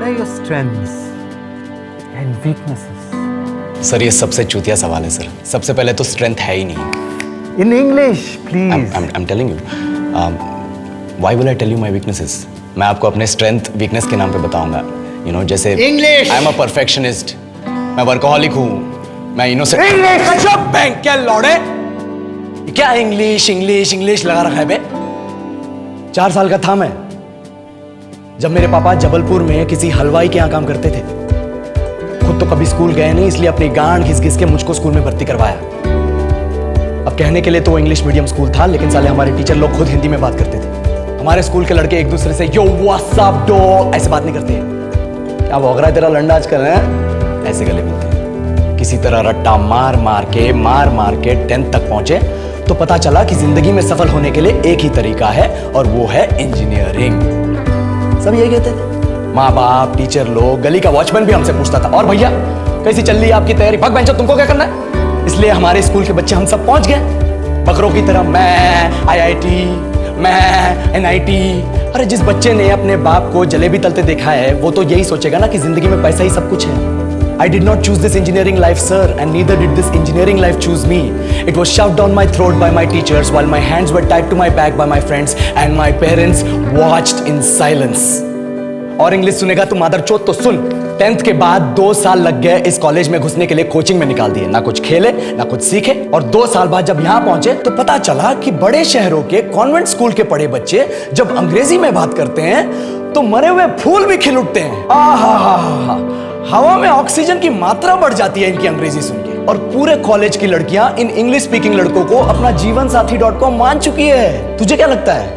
are your strengths and weaknesses? Sir ये सबसे चूतिया सवाल है सर। सबसे पहले तो स्ट्रेंथ है ही नहीं। In English, please. I'm telling you. Why will I tell you my weaknesses? मैं आपको अपने स्ट्रेंथ वीकनेस के नाम पे बताऊंगा। You know, जैसे English. I'm a perfectionist. मैं वर्कोहॉलिक हूँ। मैं इनोसेंट। English. अच्छा बैंक क्या लौड़े? ये क्या इंग्लिश इंग्लिश इंग्लिश लगा रखा है बे? 4 साल का था मैं जब मेरे पापा जबलपुर में किसी हलवाई के यहाँ काम करते थे। खुद तो कभी स्कूल गए नहीं, इसलिए अपनी गांड घिस घिस के मुझको स्कूल में भर्ती करवाया। अब कहने के लिए तो इंग्लिश मीडियम स्कूल था, लेकिन साले हमारे टीचर लोग खुद हिंदी में बात करते थे। हमारे स्कूल के लड़के एक दूसरे से यो व्हाट्स अप डो ऐसे बात नहीं करते। क्या भौंक रहा है तेरा लंडा आजकल है? ऐसे गले मिलते हैं। किसी तरह रट्टा मार मार के 10th तक पहुंचे तो पता चला कि जिंदगी में सफल होने के लिए एक ही तरीका है और वो है इंजीनियरिंग। सब यही कहते थे। माँ बाप, टीचर लोग, गली का वॉचमैन भी हमसे पूछता था, और भैया कैसी चल रही है आपकी तैयारी? भग बेंचो, तुमको क्या करना है? इसलिए हमारे स्कूल के बच्चे हम सब पहुंच गए बकरों की तरह। मैं IIT, मैं NIT। अरे जिस बच्चे ने अपने बाप को जलेबी तलते देखा है वो तो यही सोचेगा ना कि जिंदगी में पैसा ही सब कुछ है। I did not choose this engineering life, sir, and neither did this engineering life choose me. It was shoved down my throat by my teachers while my hands were tied to my back by my friends and my parents watched in silence. और English सुनेगा तू मादरचोद तो सुन। 10th के बाद 2 साल लग गए इस कॉलेज में घुसने के लिए, कोचिंग में निकाल दिए। ना कुछ खेले ना कुछ सीखे, और 2 साल बाद जब यहाँ पहुंचे तो पता चला कि बड़े शहरों के कॉन्वेंट स्कूल के पढ़े बच्चे जब अंग्रेजी में बात करते हैं तो मरे हुए फूल भी खिल उठते हैं। आहा, हवा में ऑक्सीजन की मात्रा बढ़ जाती है इनकी अंग्रेजी सुन के। और पूरे कॉलेज की लड़कियां इन इंग्लिश स्पीकिंग लड़कों को अपना जीवन साथी .com मान चुकी है। तुझे क्या लगता है?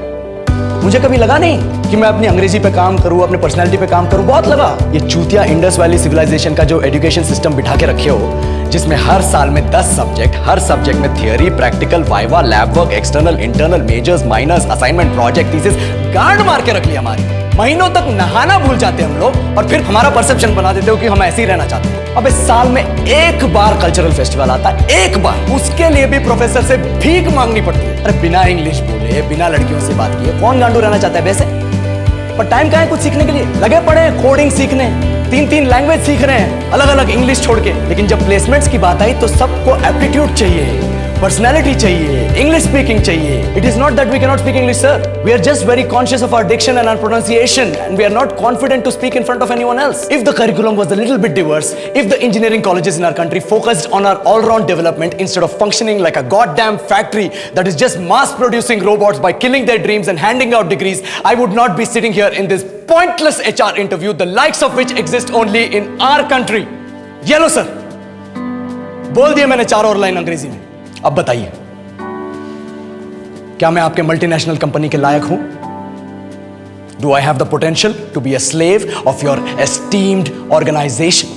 मुझे कभी लगा नहीं कि मैं अपनी अंग्रेजी पे काम करूं, अपने पर्सनालिटी पे काम करूं। बहुत लगा। ये चूतिया इंडस वैली सिविलाइजेशन का जो एजुकेशन सिस्टम बिठा के रखे हो, जिसमें हर साल में 10 सब्जेक्ट, हर सब्जेक्ट में theory, practical, viva, lab work, external, internal, majors, minors, assignment, project, thesis, गांड मार के रख लिया हमारी। महीनों तक नहाना भूल जाते हम लोग और फिर हमारा परसेप्शन बना देते हो कि हम ऐसे ही रहना चाहते हैं। अब इस साल में एक बार कल्चरल फेस्टिवल आता है, एक बार, उसके लिए भी प्रोफेसर से भीख मांगनी पड़ती है। अरे बिना इंग्लिश बोले, बिना लड़कियों से बात किए कौन गांडू रहना चाहता है वैसे? पर टाइम कहाँ है कुछ सीखने के लिए? लगे पड़े हैं कोडिंग सीखने, 3 लैंग्वेज सीख रहे हैं अलग अलग इंग्लिश छोड़ के। लेकिन जब प्लेसमेंट्स की बात आई तो सबको एप्टीट्यूड चाहिए, पर्सनैलिटी चाहिए, इंग्लिश स्पीकिंग चाहिए। It is not that we cannot speak English, sir. We are just very conscious of our diction and our pronunciation, and we are not confident to speak in front of anyone else. If the curriculum was a little bit diverse, if the engineering colleges in our country focused on our all-round development instead of functioning like a goddamn factory that is just mass-producing robots by killing their dreams and handing out degrees, I would not be sitting here in this pointless HR interview, the likes of which exist only in our country. Yellow, sir. बोल दिया मैंने 4 और line अंग्रेजी में। अब बताइए, क्या मैं आपके मल्टीनेशनल कंपनी के लायक हूं? Do I have the potential to be a slave of your esteemed organization?